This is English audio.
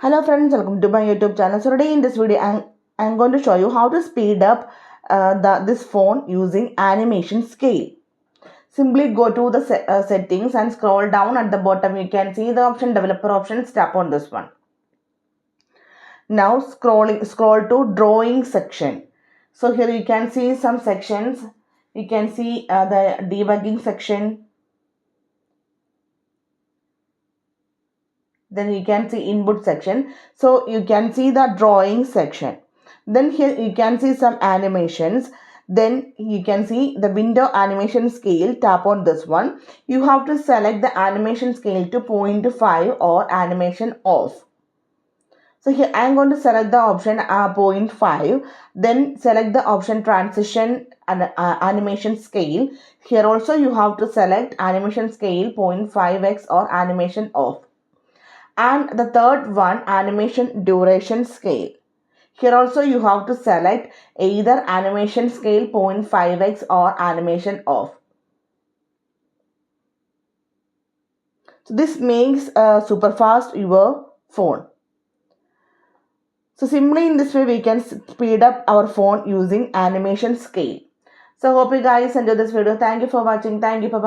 Hello friends, welcome to my YouTube channel. So today in this video, I'm going to show you how to speed up this phone using animation scale. Simply go to the settings and scroll down at the bottom. You can see the option developer options. Tap on this one. Now scroll to drawing section. So here you can see some sections. You can see the debugging section. Then you can see input section. So you can see the drawing section. Then here you can see some animations. Then you can see the window animation scale. Tap on this one. You have to select the animation scale to 0.5 or animation off. So here I am going to select the option 0.5. Then select the option transition and animation scale. Here also you have to select animation scale 0.5x or animation off. And the third one, animation duration scale. Here also you have to select either animation scale 0.5x or animation off. So this makes super fast your phone. So simply in this way we can speed up our phone using animation scale. So hope you guys enjoy this video. Thank you for watching. Thank you. Bye-bye.